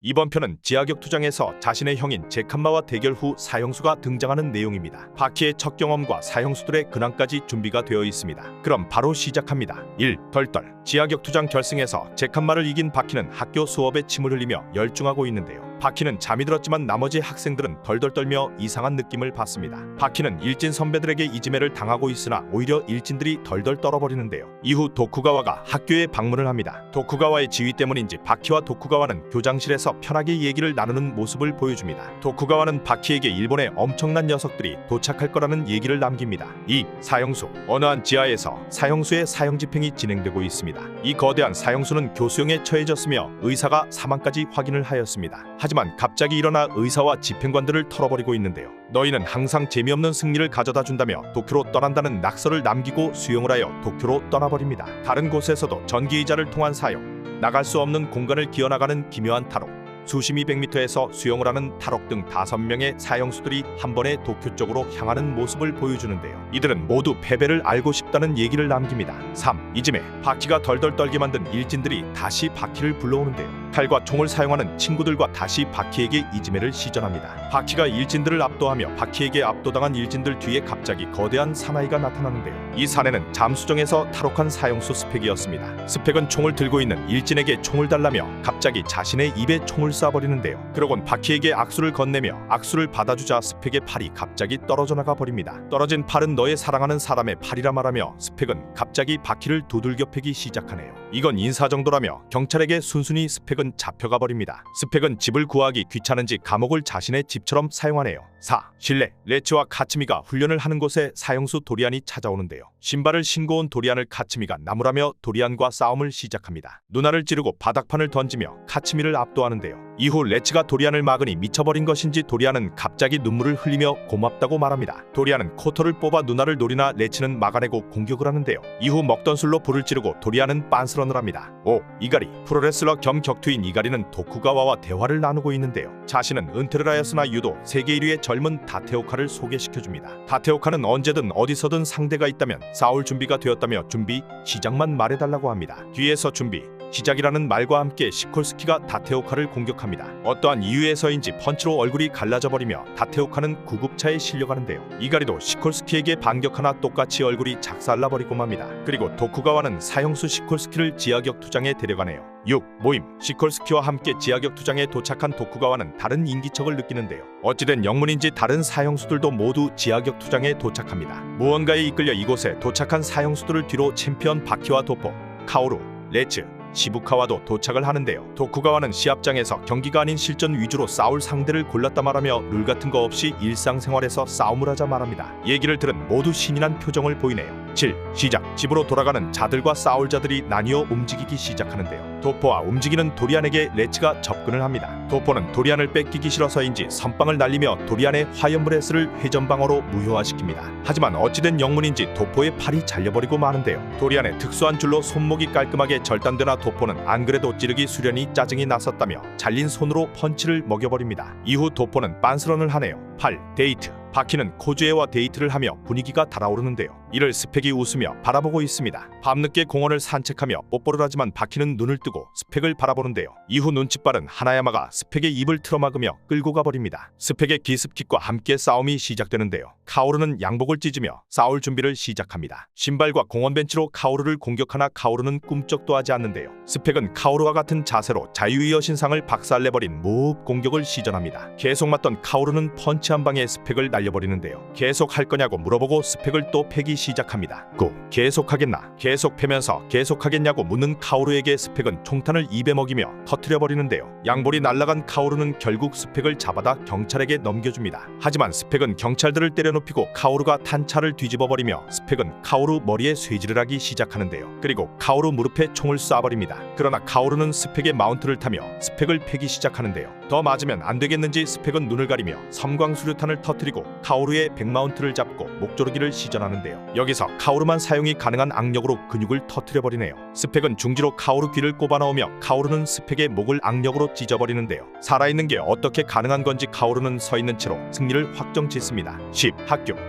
이번 편은 지하격투장에서 자신의 형인 제칸마와 대결 후 사형수가 등장하는 내용입니다. 바키의 첫 경험과 사형수들의 근황까지 준비가 되어 있습니다. 그럼 바로 시작합니다. 1. 덜덜. 지하격투장 결승에서 제칸마를 이긴 바키는 학교 수업에 침을 흘리며 열중하고 있는데요. 바키는 잠이 들었지만 나머지 학생들은 덜덜 떨며 이상한 느낌을 받습니다. 바키는 일진 선배들에게 이지매를 당하고 있으나 오히려 일진들이 덜덜 떨어버리는데요. 이후 도쿠가와가 학교에 방문을 합니다. 도쿠가와의 지휘 때문인지 바키와 도쿠가와는 교장실에서 편하게 얘기를 나누는 모습을 보여줍니다. 도쿠가와는 바키에게 일본의 엄청난 녀석들이 도착할 거라는 얘기를 남깁니다. 2. 사형수. 어느 한 지하에서 사형수의 사형 집행이 진행되고 있습니다. 이 거대한 사형수는 교수형에 처해졌으며 의사가 사망까지 확인을 하였습니다. 하지만 갑자기 일어나 의사와 집행관들을 털어버리고 있는데요. 너희는 항상 재미없는 승리를 가져다 준다며 도쿄로 떠난다는 낙서를 남기고 수용을 하여 도쿄로 떠나버립니다. 다른 곳에서도 전기의자를 통한 사용, 나갈 수 없는 공간을 기어나가는 기묘한 탈옥, 수심 200m에서 수영을 하는 탈옥 등 5명의 사형수들이 한 번에 도쿄 쪽으로 향하는 모습을 보여주는데요. 이들은 모두 패배를 알고 싶다는 얘기를 남깁니다. 3. 이쯤에 바키가 덜덜 떨게 만든 일진들이 다시 바키를 불러오는데요. 칼과 총을 사용하는 친구들과 다시 바키에게 이지매를 시전합니다. 바키가 일진들을 압도하며 바키에게 압도당한 일진들 뒤에 갑자기 거대한 사나이가 나타나는데요. 이 사내는 잠수정에서 탈옥한 사형수 스펙이었습니다. 스펙은 총을 들고 있는 일진에게 총을 달라며 갑자기 자신의 입에 총을 쏴버리는데요. 그러곤 바키에게 악수를 건네며 악수를 받아주자 스펙의 팔이 갑자기 떨어져 나가 버립니다. 떨어진 팔은 너의 사랑하는 사람의 팔이라 말하며 스펙은 갑자기 바키를 두들겨 패기 시작하네요. 이건 인사 정도라며 경찰에게 순순히 스펙은 잡혀가 버립니다. 스펙은 집을 구하기 귀찮은지 감옥을 자신의 집처럼 사용하네요. 4. 실내. 레츠와 카츠미가 훈련을 하는 곳에 사형수 도리안이 찾아오는데요. 신발을 신고 온 도리안을 카츠미가 나무라며 도리안과 싸움을 시작합니다. 누나를 찌르고 바닥판을 던지며 카츠미를 압도하는데요. 이후 레츠가 도리안을 막으니 미쳐버린 것인지 도리안은 갑자기 눈물을 흘리며 고맙다고 말합니다. 도리안은 코터를 뽑아 누나를 노리나 레츠는 막아내고 공격을 하는데요. 이후 먹던 술로 불을 지르고 도리안은 빤스런을 합니다. 5. 이가리. 프로레슬러 겸 격투인 이가리는 도쿠가와와 대화를 나누고 있는데요. 자신은 은퇴를 하였으나 유도 세계 1위의 젊은 다테오카를 소개시켜줍니다. 다테오카는 언제든 어디서든 상대가 있다면 싸울 준비가 되었다며 준비 시작만 말해달라고 합니다. 뒤에서 준비 시작이라는 말과 함께 시콜스키가 다테오카를 공격합니다. 어떠한 이유에서인지 펀치로 얼굴이 갈라져 버리며 다테오카는 구급차에 실려가는데요. 이가리도 시콜스키에게 반격하나 똑같이 얼굴이 작살나버리고 맙니다. 그리고 도쿠가와는 사형수 시콜스키를 지하격투장에 데려가네요. 6. 모임. 시콜스키와 함께 지하격투장에 도착한 도쿠가와는 다른 인기척을 느끼는데요. 어찌된 영문인지 다른 사형수들도 모두 지하격투장에 도착합니다. 무언가에 이끌려 이곳에 도착한 사형수들을 뒤로 챔피언 바키와 도포, 카오루, 레츠, 시부카와도 도착을 하는데요. 도쿠가와는 시합장에서 경기가 아닌 실전 위주로 싸울 상대를 골랐다 말하며 룰 같은 거 없이 일상생활에서 싸움을 하자 말합니다. 얘기를 들은 모두 신이 난 표정을 보이네요. 7. 시작. 집으로 돌아가는 자들과 싸울 자들이 나뉘어 움직이기 시작하는데요. 도포와 움직이는 도리안에게 레츠가 접근을 합니다. 도포는 도리안을 뺏기기 싫어서인지 선빵을 날리며 도리안의 화염브레스를 회전방어로 무효화시킵니다. 하지만 어찌된 영문인지 도포의 팔이 잘려버리고 마는데요. 도리안의 특수한 줄로 손목이 깔끔하게 절단되나 도포는 안 그래도 찌르기 수련이 짜증이 났었다며 잘린 손으로 펀치를 먹여버립니다. 이후 도포는 빤스런을 하네요. 8. 데이트. 바키는 코즈에와 데이트를 하며 분위기가 달아오르는데요. 이를 스펙이 웃으며 바라보고 있습니다. 밤늦게 공원을 산책하며 뽀뽀를 하지만 바키는 눈을 뜨고 스펙을 바라보는데요. 이후 눈치 빠른 하나야마가 스펙의 입을 틀어막으며 끌고 가버립니다. 스펙의 기습킥과 함께 싸움이 시작되는데요. 카오루는 양복을 찢으며 싸울 준비를 시작합니다. 신발과 공원 벤치로 카오루를 공격하나 카오루는 꿈쩍도 하지 않는데요. 스펙은 카오루와 같은 자세로 자유의 여신상을 박살내버린 모흡 공격을 시전합니다. 계속 맞던 카오루는 펀치 한 방에 스펙을 날려버리는데요. 계속 할 거냐고 물어보고 스펙을 또 패기 시작합니다. 계속하겠나? 계속 패면서 계속하겠냐고 묻는 카오루에게 스펙은 총탄을 입에 먹이며 터뜨려버리는데요. 양볼이 날아간 카오루는 결국 스펙을 잡아다 경찰에게 넘겨줍니다. 하지만 스펙은 경찰들을 때려눕히고 카오루가 탄차를 뒤집어버리며 스펙은 카오루 머리에 쇠질을 하기 시작하는데요. 그리고 카오루 무릎에 총을 쏴버립니다. 그러나 카오루는 스펙의 마운트를 타며 스펙을 패기 시작하는데요. 더 맞으면 안 되겠는지 스펙은 눈을 가리며 섬광수류탄을 터뜨리고 카오루의 백마운트를 잡고 목조르기를 시전하는데요. 여기서 카오루만 사용이 가능한 악력으로 근육을 터뜨려버리네요. 스펙은 중지로 카오루 귀를 꼽아넣으며 카오루는 스펙의 목을 악력으로 찢어버리는데요. 살아있는 게 어떻게 가능한 건지 카오루는 서있는 채로 승리를 확정짓습니다. 10.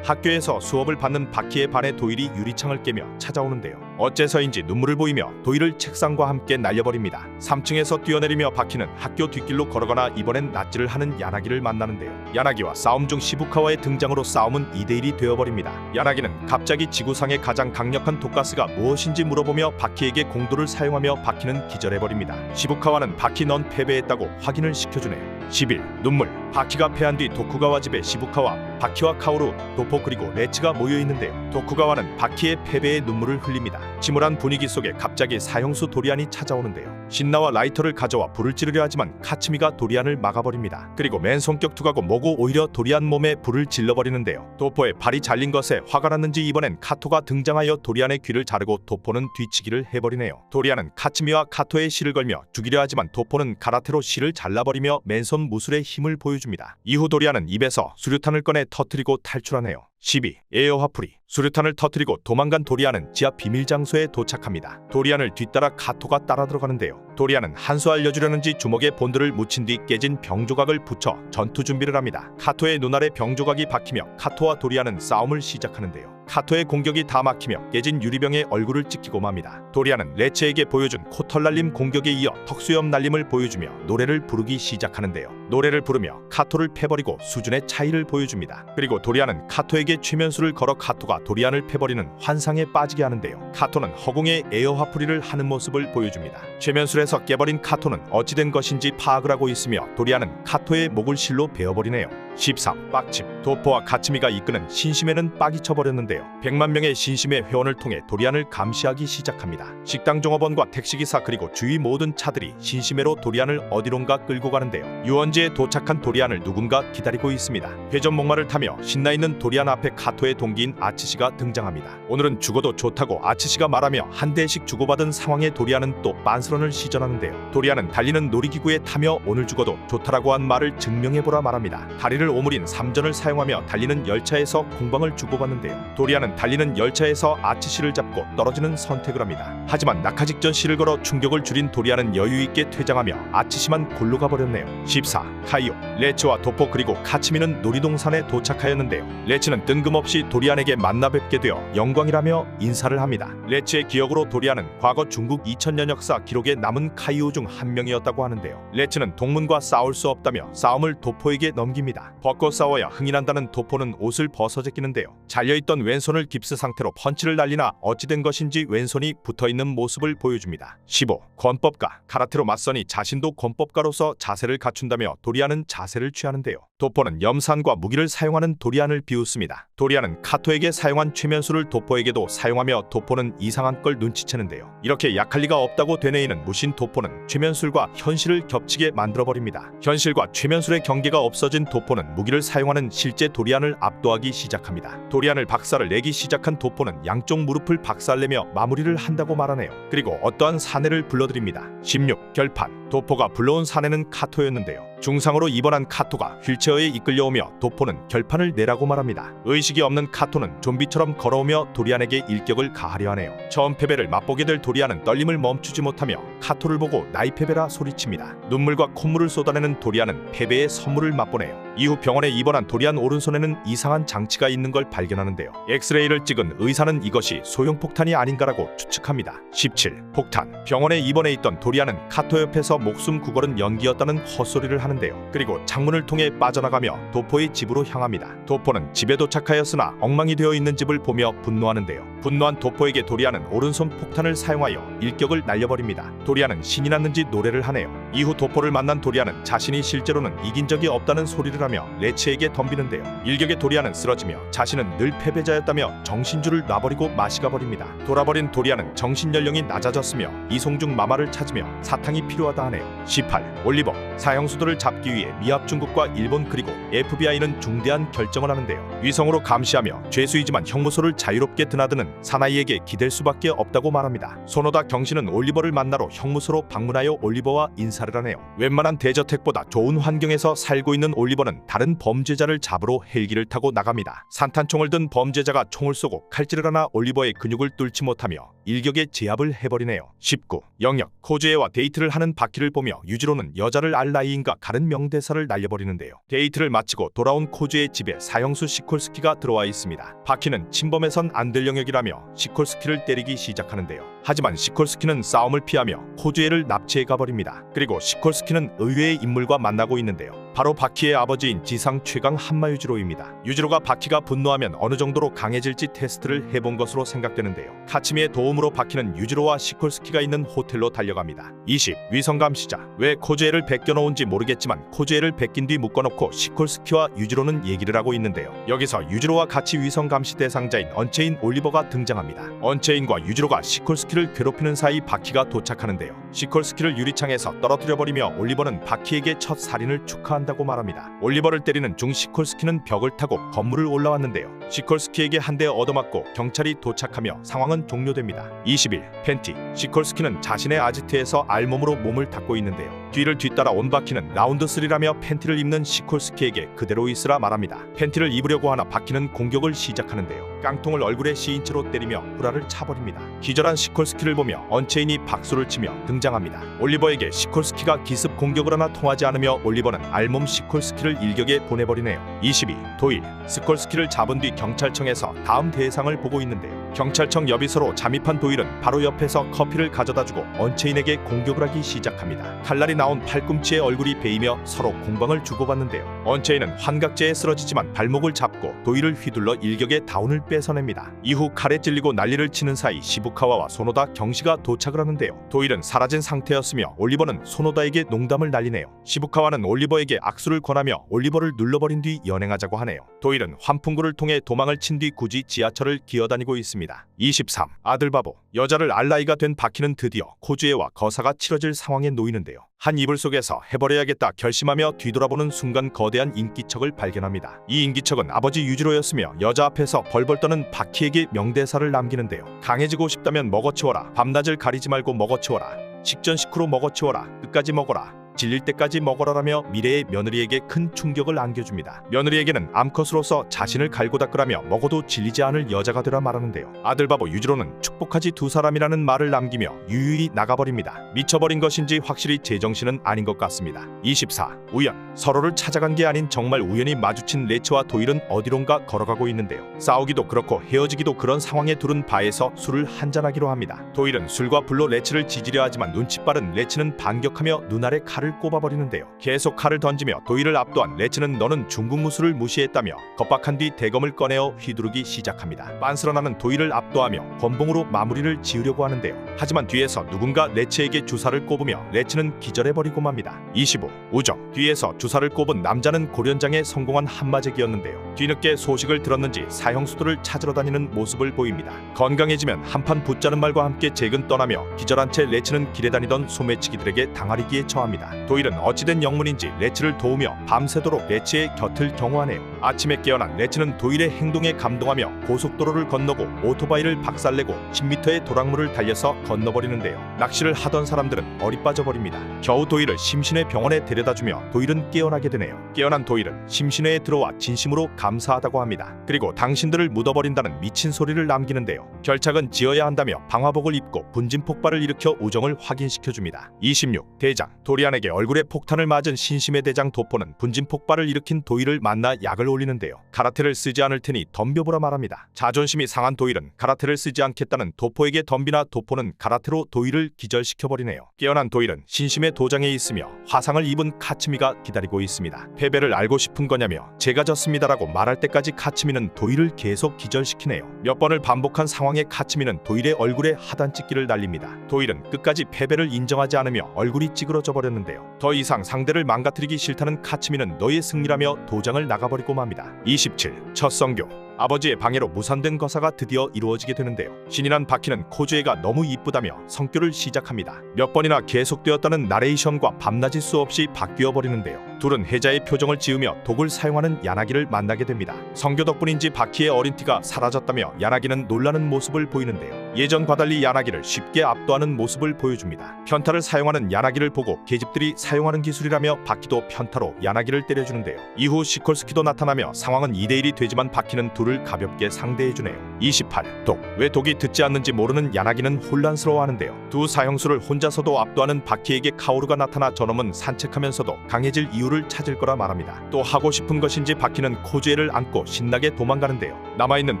학교에서 수업을 받는 바키에 반해 도일이 유리창을 깨며 찾아오는데요. 어째서인지 눈물을 보이며 도희를 책상과 함께 날려버립니다. 3층에서 뛰어내리며 바퀴는 학교 뒷길로 걸어가나 이번엔 낯질을 하는 야나기를 만나는데요. 야나기와 싸움 중 시부카와의 등장으로 싸움은 2대1이 되어버립니다. 야나기는 갑자기 지구상의 가장 강력한 독가스가 무엇인지 물어보며 바퀴에게 공도를 사용하며 바퀴는 기절해버립니다. 시부카와는 바퀴 넌 패배했다고 확인을 시켜주네요. 10일 눈물. 바퀴가 패한 뒤 도쿠가와 집에 시부카와 바퀴와 카오루, 도포 그리고 레츠가 모여있는데요. 도쿠가와는 바퀴의 패배에 눈물을 흘립니다. 침울한 분위기 속에 갑자기 사형수 도리안이 찾아오는데요. 신나와 라이터를 가져와 불을 지르려 하지만 카츠미가 도리안을 막아버립니다. 그리고 맨손격 투가고 뭐고 오히려 도리안 몸에 불을 질러버리는데요. 도포의 발이 잘린 것에 화가 났는지 이번엔 카토가 등장하여 도리안의 귀를 자르고 도포는 뒤치기를 해버리네요. 도리안은 카츠미와 카토의 실을 걸며 죽이려 하지만 도포는 가라테로 실을 잘라버리며 맨손 무술의 힘을 보여줍니다. 이후 도리안은 입에서 수류탄을 꺼내 터뜨리고 탈출하네요. 12. 에어 화풀이. 수류탄을 터뜨리고 도망간 도리안은 지하 비밀 장소에 도착합니다. 도리안을 뒤따라 카토가 따라 들어가는데요. 도리안은 한 수 알려주려는지 주먹에 본드를 묻힌 뒤 깨진 병조각을 붙여 전투 준비를 합니다. 카토의 눈알에 병조각이 박히며 카토와 도리안은 싸움을 시작하는데요. 카토의 공격이 다 막히며 깨진 유리병에 얼굴을 찍히고 맙니다. 도리안은 레츠에게 보여준 코털 날림 공격에 이어 턱수염 날림을 보여주며 노래를 부르기 시작하는데요. 노래를 부르며 카토를 패버리고 수준의 차이를 보여줍니다. 그리고 도리안은 카토에게 최면수를 걸어 카토가 도리안을 패버리는 환상에 빠지게 하는데요. 카토는 허공에 에어 화풀이를 하는 모습을 보여줍니다. 최면술에서 깨버린 카토는 어찌된 것인지 파악을 하고 있으며 도리안은 카토의 목을 실로 베어버리네요. 13. 빡침. 도포와 카츠미가 이끄는 신심에는 빡이 쳐버렸는데요. 100만 명의 신심의 회원을 통해 도리안을 감시하기 시작합니다. 식당 종업원과 택시기사 그리고 주위 모든 차들이 신심해로 도리안을 어디론가 끌고 가는데요. 유원지에 도착한 도리안을 누군가 기다리고 있습니다. 회전 목마를 타며 신나있는 도리안 앞에 카토의 동기인 아츠시가 등장합니다. 오늘은 죽어도 좋다고 아츠시가 말하며 한 대씩 주고받은 상황에 도리안은 또 빤스런을 시전하는데요. 도리안은 달리는 놀이기구에 타며 오늘 죽어도 좋다라고 한 말을 증명해보라 말합니다. 다리를 오므린 삼전을 사용하며 달리는 열차에서 공방을 주고받는데요. 도리안은 달리는 열차에서 아츠시를 잡고 떨어지는 선택을 합니다. 하지만 낙하 직전 실을 걸어 충격을 줄인 도리안은 여유있게 퇴장하며 아츠시만 골로 가버렸네요. 14. 카이오. 레츠와 도포 그리고 카츠미는 놀이동산에 도착하였는데요. 레츠는 뜬금없이 도리안에게 만나 뵙게 되어 영광이라며 인사를 합니다. 레츠의 기억으로 도리안은 과거 중국 2000년 역사 기록에 남은 카이오 중 한 명이었다고 하는데요. 레츠는 동문과 싸울 수 없다며 싸움을 도포에게 넘깁니다. 벗고 싸워야 흥이 난다는 도포는 옷을 벗어 제끼는데요. 잘려있던 왼손을 깁스 상태로 펀치를 날리나 어찌된 것인지 왼손이 붙어있는 모습을 보여줍니다. 15. 권법가. 카라테로 맞서니 자신도 권법가로서 자세를 갖춘다며 도리안은 자세를 취하는데요. 도포는 염산과 무기를 사용하는 도리안을 비웃습니다. 도리안은 카토에게 사용한 최면수를 도포에게도 사용하며 도포는 이상한 걸 눈치채는데요. 이렇게 약할 리가 없다고 되뇌이는 무신 도포는 최면술과 현실을 겹치게 만들어버립니다. 현실과 최면술의 경계가 없어진 도포는 무기를 사용하는 실제 도리안을 압도하기 시작합니다. 도리안을 박살을 내기 시작한 도포는 양쪽 무릎을 박살내며 마무리를 한다고 말하네요. 그리고 어떠한 사내를 불러들입니다. 16. 결판. 도포가 불러온 사내는 카토였는데요. 중상으로 입원한 카토가 휠체어에 이끌려오며 도포는 결판을 내라고 말합니다. 의식이 없는 카토는 좀비처럼 걸어오며 도리안에게 일격을 가하려 하네요. 처음 패배를 맛보게 될 도리안은 떨림을 멈추지 못하며 카토를 보고 나이 패배라 소리칩니다. 눈물과 콧물을 쏟아내는 도리안은 패배의 선물을 맛보네요. 이후 병원에 입원한 도리안 오른손에는 이상한 장치가 있는 걸 발견하는데요. 엑스레이를 찍은 의사는 이것이 소형 폭탄이 아닌가라고 추측합니다. 17. 폭탄. 병원에 입원해 있던 도리안은 카토 옆에서 목숨 구걸은 연기였다는 헛소리를 하는데요. 그리고 창문을 통해 빠져나가며 도포의 집으로 향합니다. 도포는 집에 도착하였으나 엉망이 되어 있는 집을 보며 분노하는데요. 분노한 도포에게 도리안은 오른손 폭탄을 사용하여 일격을 날려버립니다. 도리안은 신이 났는지 노래를 하네요. 이후 도포를 만난 도리안은 자신이 실제로는 이긴 적이 없다는 소리를 하며 레츠에게 덤비는데요. 일격에 도리안은 쓰러지며 자신은 늘 패배자였다며 정신줄을 놔버리고 마시가 버립니다. 돌아버린 도리안은 정신연령이 낮아졌으며 이송중 마마를 찾으며 사탕이 필요하다 하네요. 18. 올리버. 사형수들을 잡기 위해 미합 중국과 일본 그리고 FBI는 중대한 결정을 하는데요. 위성으로 감시하며 죄수이지만 형무소를 자유롭게 드나드는 사나이에게 기댈 수밖에 없다고 말합니다. 소노다 경신은 올리버를 만나러 형무소로 방문하여 올리버와 인사를 하네요. 웬만한 대저택보다 좋은 환경에서 살고 있는 올리버는 올리버는 다른 범죄자를 잡으러 헬기를 타고 나갑니다. 산탄총을 든 범죄자가 총을 쏘고 칼질을 하나 올리버의 근육을 뚫지 못하며 일격에 제압을 해버리네요. 19. 영역. 코즈에와 데이트를 하는 바퀴를 보며 유지로는 여자를 알 나이인가 가른 명대사를 날려버리는데요. 데이트를 마치고 돌아온 코즈의 집에 사형수 시콜스키가 들어와 있습니다. 바퀴는 침범해선 안 될 영역이라며 시콜스키를 때리기 시작하는데요. 하지만 시콜스키는 싸움을 피하며 코즈에를 납치해 가버립니다. 그리고 시콜스키는 의외의 인물과 만나고 있는데요. 바로 바퀴의 아버지인 지상 최강 한마 유지로입니다. 유지로가 바퀴가 분노하면 어느 정도로 강해질지 테스트를 해본 것으로 생각되는데요. 카츠미의 도움으로 바퀴는 유지로와 시콜스키가 있는 호텔로 달려갑니다. 20. 위성감시자. 왜 코즈에를 베껴놓은지 모르겠지만 코즈에를 베낀 뒤 묶어놓고 시콜스키와 유지로는 얘기를 하고 있는데요. 여기서 유지로와 같이 위성감시 대상자인 언체인 올리버가 등장합니다. 언체인과 유지로가 시콜스키를 괴롭히는 사이 바퀴가 도착하는데요. 시콜스키를 유리창에서 떨어뜨려버리며 올리버는 바퀴에게 첫 살인을 축하한다고 말합니다. 올리버를 때리는 중 시콜스키는 벽을 타고 건물을 올라왔는데요. 시콜스키에게 한 대 얻어맞고 경찰이 도착하며 상황은 종료됩니다. 21. 팬티. 시콜스키는 자신의 아지트에서 알몸으로 몸을 닦고 있는데요. 뒤를 뒤따라 온 바퀴는 라운드 3라며 팬티를 입는 시콜스키에게 그대로 있으라 말합니다. 팬티를 입으려고 하나 바퀴는 공격을 시작하는데요. 깡통을 얼굴에 씌인 채로 때리며 불화를 차버립니다. 기절한 시콜스키를 보며 언체인이 박수를 치며 등장합니다. 올리버에게 시콜스키가 기습 공격을 하나 통하지 않으며 올리버는 알몸 시콜스키를 일격에 보내버리네요. 22. 도일. 시콜스키를 잡은 뒤 경찰청에서 다음 대상을 보고 있는데요. 경찰청 여비서로 잠입한 도일은 바로 옆에서 커피를 가져다주고 언체인에게 공격을 하기 시작합니다. 칼날이 나온 팔꿈치에 얼굴이 베이며 서로 공방을 주고받는데요. 언체인은 환각제에 쓰러지지만 발목을 잡고 도일을 휘둘러 일격에 다운을 뺏어냅니다. 이후 칼에 찔리고 난리를 치는 사이 시부카와와 소노다 경시가 도착을 하는데요. 도일은 사라진 상태였으며 올리버는 소노다에게 농담을 날리네요. 시부카와는 올리버에게 악수를 권하며 올리버를 눌러버린 뒤 연행하자고 하네요. 도일은 환풍구를 통해 도망을 친 뒤 굳이 지하철을 기어다니고 있습니다. 23. 아들 바보. 여자를 알 나이가 된 바퀴는 드디어 코즈에와 거사가 치러질 상황에 놓이는데요. 한 이불 속에서 해버려야겠다 결심하며 뒤돌아보는 순간 거대한 인기척을 발견합니다. 이 인기척은 아버지 유지로였으며 여자 앞에서 벌벌 떠는 바퀴에게 명대사를 남기는데요. 강해지고 싶다면 먹어치워라. 밤낮을 가리지 말고 먹어치워라. 식전 식후로 먹어치워라. 끝까지 먹어라. 질릴 때까지 먹어라라며 미래의 며느리에게 큰 충격을 안겨줍니다. 며느리에게는 암컷으로서 자신을 갈고 닦으라며 먹어도 질리지 않을 여자가 되라 말하는데요. 아들바보 유지로는 축복하지 두 사람이라는 말을 남기며 유유히 나가버립니다. 미쳐버린 것인지 확실히 제정신은 아닌 것 같습니다. 24. 우연. 서로를 찾아간 게 아닌 정말 우연히 마주친 레츠와 도일은 어디론가 걸어가고 있는데요. 싸우기도 그렇고 헤어지기도 그런 상황에 둘은 바에서 술을 한잔하기로 합니다. 도일은 술과 불로 레츠를 지지려 하지만 눈치 빠른 레츠는 반격하며 눈알에 칼을 꼽아버리는데요. 계속 칼을 던지며 도일을 압도한 레츠는 너는 중국 무술을 무시했다며 겁박한 뒤 대검을 꺼내어 휘두르기 시작합니다. 빤스러나는 도일을 압도하며 권봉으로 마무리를 지으려고 하는데요. 하지만 뒤에서 누군가 레츠에게 주사를 꼽으며 레츠는 기절해버리고 맙니다. 25. 우정. 뒤에서 주사를 꼽은 남자는 고련장에 성공한 한마제기였는데요. 뒤늦게 소식을 들었는지 사형수도를 찾으러 다니는 모습을 보입니다. 건강해지면 한판 붙자는 말과 함께 재근 떠나며 기절한 채 레츠는 길에 다니던 소매치기들에게 당하리기에 처합니다. 도일은 어찌된 영문인지 레츠를 도우며 밤새도록 레츠의 곁을 경호하네요. 아침에 깨어난 레츠는 도일의 행동에 감동하며 고속도로를 건너고 오토바이를 박살내고 10m의 도랑물을 달려서 건너버리는데요. 낚시를 하던 사람들은 어리 빠져버립니다. 겨우 도일을 심신의 병원에 데려다주며 도일은 깨어나게 되네요. 깨어난 도일은 심신회에 들어와 진심으로 감사하다고 합니다. 그리고 당신들을 묻어버린다는 미친 소리를 남기는데요. 결착은 지어야 한다며 방화복을 입고 분진 폭발을 일으켜 우정을 확인시켜줍니다. 26. 대장. 도리안에게 얼굴에 폭탄을 맞은 신심의 대장 도포는 분진 폭발을 일으킨 도일을 만나 약을 올리는데요. 가라테를 쓰지 않을 테니 덤벼보라 말합니다. 자존심이 상한 도일은 가라테를 쓰지 않겠다는 도포에게 덤비나 도포는 가라테로 도일을 기절시켜버리네요. 깨어난 도일은 신심의 도장에 있으며 화상을 입은 카츠미가 기다리고 있습니다. 패배를 알고 싶은 거냐며 제가 졌습니다라고 말할 때까지 카츠미는 도일을 계속 기절시키네요. 몇 번을 반복한 상황에 카츠미는 도일의 얼굴에 하단찍기를 날립니다. 도일은 끝까지 패배를 인정하지 않으며 얼굴이 찌그러져 버렸는데요. 더 이상 상대를 망가뜨리기 싫다는 카츠미는 너의 승리라며 도장을 나가버리고 맙니다. 27. 첫 성교. 아버지의 방해로 무산된 거사가 드디어 이루어지게 되는데요. 신이 난 바퀴는 코즈에가 너무 이쁘다며 성교를 시작합니다. 몇 번이나 계속되었다는 나레이션과 밤낮일 수 없이 바뀌어 버리는데요. 둘은 혜자의 표정을 지으며 독을 사용하는 야나기를 만나게 됩니다. 성교 덕분인지 바퀴의 어린 티가 사라졌다며 야나기는 놀라는 모습을 보이는데요. 예전과 달리 야나기를 쉽게 압도하는 모습을 보여줍니다. 편타를 사용하는 야나기를 보고 계집들이 사용하는 기술이라며 바퀴도 편타로 야나기를 때려주는데요. 이후 시콜스키도 나타나며 상황은 2대1이 되지만 바퀴는 둘을 가볍게 상대해주네요. 28. 독. 왜 독이 듣지 않는지 모르는 야나기는 혼란스러워하는데요. 두 사형수를 혼자서도 압도하는 바퀴에게 카오루가 나타나 저놈은 산책하면서도 강해질 이유를 찾을 거라 말합니다. 또 하고 싶은 것인지 바퀴는 코즈에를 안고 신나게 도망가는데요. 남아있는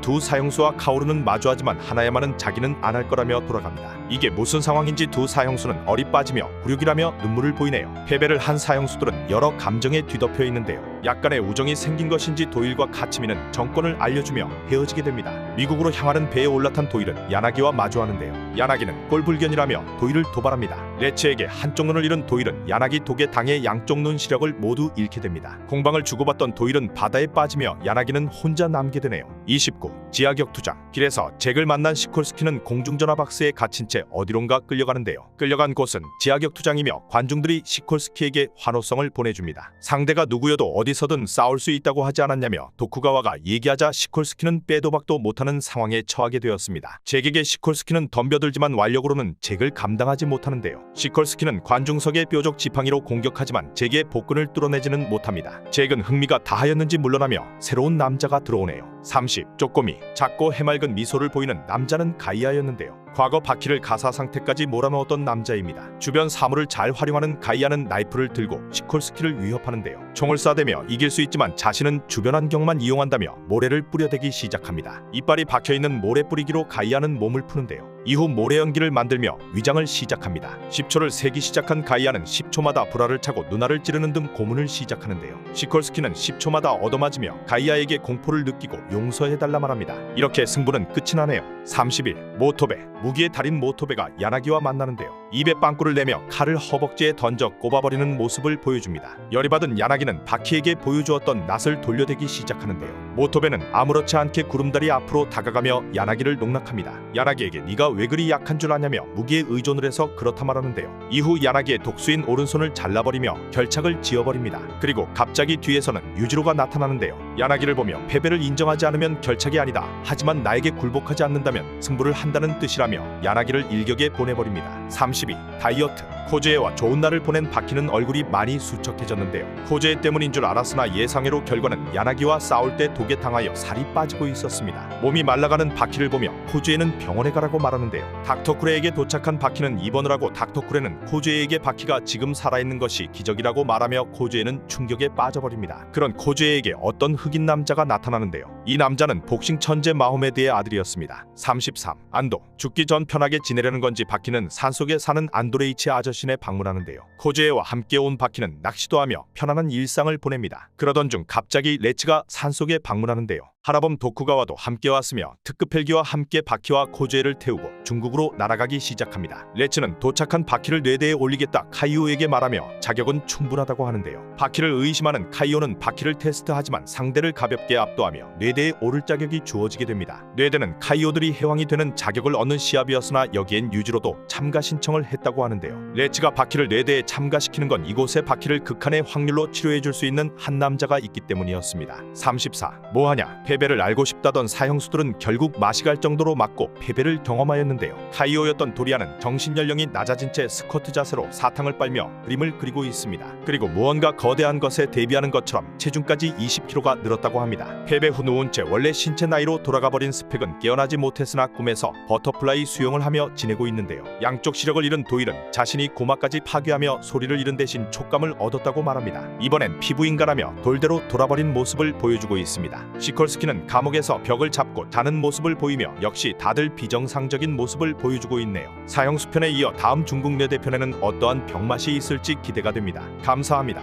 두 사형수와 카오루는 마주하지만 하나야마는 자기는 안 할 거라며 돌아갑니다. 이게 무슨 상황인지 두 사형수는 얼이 빠지며 굴욕이라며 눈물을 보이네요. 패배를 한 사형수들은 여러 감정에 뒤덮여 있는데요. 약간의 우정이 생긴 것인지 도일과 카츠미는 정권을 알려주며 헤어지게 됩니다. 미국으로 향하는 배에 올라탄 도일은 야나기와 마주하는데요. 야나기는 꼴불견이라며 도일을 도발합니다. 레츠에게 한쪽 눈을 잃은 도일은 야나기 독에 당해 양쪽 눈 시력을 모두 잃게 됩니다. 공방을 주고받던 도일은 바다에 빠지며 야나기는 혼자 남게 되네요. 29. 지하격 투장. 길에서 잭을 만난 시콜스키는 공중전화 박스에 갇힌 채 어디론가 끌려가는데요. 끌려간 곳은 지하격 투장이며 관중들이 시콜스키에게 환호성을 보내줍니다. 상대가 누구여도 어디서든 싸울 수 있다고 하지 않았냐며 도쿠가와가 얘기하자 시콜스키는 빼도 박도 못하는 상황에 처하게 되었습니다. 잭에게 시콜스키는 덤벼들지만 완력으로는 잭을 감당하지 못하는데요. 시콜스키는 관중석의 뾰족 지팡이로 공격하지만 잭의 복근을 뚫어내지는 못합니다. 잭은 흥미가 다하였는지 물러나며 새로운 남자가 들어오네요. 30. 쪼꼬미. 작고 해맑은 미소를 보이는 남자는 가이아였는데요. 과거 바퀴를 가사 상태까지 몰아넣었던 남자입니다. 주변 사물을 잘 활용하는 가이아는 나이프를 들고 시콜스키를 위협하는데요. 총을 쏴대며 이길 수 있지만 자신은 주변 환경만 이용한다며 모래를 뿌려대기 시작합니다. 이빨이 박혀있는 모래 뿌리기로 가이아는 몸을 푸는데요. 이후 모래 연기를 만들며 위장을 시작합니다. 10초를 세기 시작한 가이아는 10초마다 불화를 차고 누나를 찌르는 등 고문을 시작하는데요. 시콜스키는 10초마다 얻어맞으며 가이아에게 공포를 느끼고 용서해달라 말합니다. 이렇게 승부는 끝이 나네요. 31. 모토베. 무기의 달인 모토베가 야나기와 만나는데요. 입에 빵꾸를 내며 칼을 허벅지에 던져 꼽아버리는 모습을 보여줍니다. 열이 받은 야나기는 바퀴에게 보여주었던 낫을 돌려대기 시작하는데요. 모토베는 아무렇지 않게 구름다리 앞으로 다가가며 야나기를 농락합니다. 야나기에게 네가 왜 그리 약한 줄 아냐며 무기에 의존을 해서 그렇다 말하는데요. 이후 야나기의 독수인 오른손을 잘라버리며 결착을 지어버립니다. 그리고 갑자기 뒤에서는 유지로가 나타나는데요. 야나기를 보며 패배를 인정하지 않으면 결착이 아니다. 하지만 나에게 굴복하지 않는다면 승부를 한다는 뜻이라며 야나기를 일격에 보내버립니다. 32. 다이어트. 코즈에와 좋은 날을 보낸 바퀴는 얼굴이 많이 수척해졌는데요. 코즈에 때문인 줄 알았으나 예상외로 결과는 야나기와 싸울 때 독에 당하여 살이 빠지고 있었습니다. 몸이 말라가는 바퀴를 보며 코즈에는 병원에 가라고 말하는데요. 닥터쿠레에게 도착한 바퀴는 입원을 하고 닥터쿠레는 코즈에에게 바퀴가 지금 살아있는 것이 기적이라고 말하며 코즈에는 충격에 빠져버립니다. 그런 코즈에에게 어떤 흑인 남자가 나타나는데요. 이 남자는 복싱 천재 마호메드의 아들이었습니다. 33. 안도. 죽기 전 편하게 지내려는 건지 바퀴는 산속에 사는 안도레이치 아저씨네 방문하는데요. 코즈에와 함께 온 바퀴는 낚시도 하며 편안한 일상을 보냅니다. 그러던 중 갑자기 레츠가 산속에 방문하는데요. 하라범 도쿠가와도 함께 왔으며 특급 헬기와 함께 바퀴와 코즈에를 태우고 중국으로 날아가기 시작합니다. 레츠는 도착한 바퀴를 뇌대에 올리겠다 카이오에게 말하며 자격은 충분하다고 하는데요. 바퀴를 의심하는 카이오는 바퀴를 테스트하지만 상대를 가볍게 압도하며 뇌대에 오를 자격이 주어지게 됩니다. 뇌대는 카이오들이 해왕이 되는 자격을 얻는 시합이었으나 여기엔 유지로도 참가 신청을 했다고 하는데요. 레츠가 바퀴를 뇌대에 참가시키는 건 이곳의 바퀴를 극한의 확률로 치료해줄 수 있는 한 남자가 있기 때문이었습니다. 34. 뭐하냐? 패배를 알고 싶다던 사형수들은 결국 맛이 갈 정도로 맞고 패배를 경험하였는데요. 카이오였던 도리아는 정신연령이 낮아진 채 스쿼트 자세로 사탕을 빨며 그림을 그리고 있습니다. 그리고 무언가 거대한 것에 대비하는 것처럼 체중까지 20kg가 늘었다고 합니다. 패배 후 누운 채 원래 신체 나이로 돌아가버린 스펙은 깨어나지 못했으나 꿈에서 버터플라이 수영을 하며 지내고 있는데요. 양쪽 시력을 잃은 도일은 자신이 고막까지 파괴하며 소리를 잃은 대신 촉감을 얻었다고 말합니다. 이번엔 피부인간하며 돌대로 돌아버린 모습을 보여주고 있습니다. 시콜스키는 감옥에서 벽을 잡고 자는 모습을 보이며 역시 다들 비정상적인 모습을 보여주고 있네요. 사형수편에 이어 다음 중국 내대편에는 어떠한 병맛이 있을지 기대가 됩니다. 감사합니다.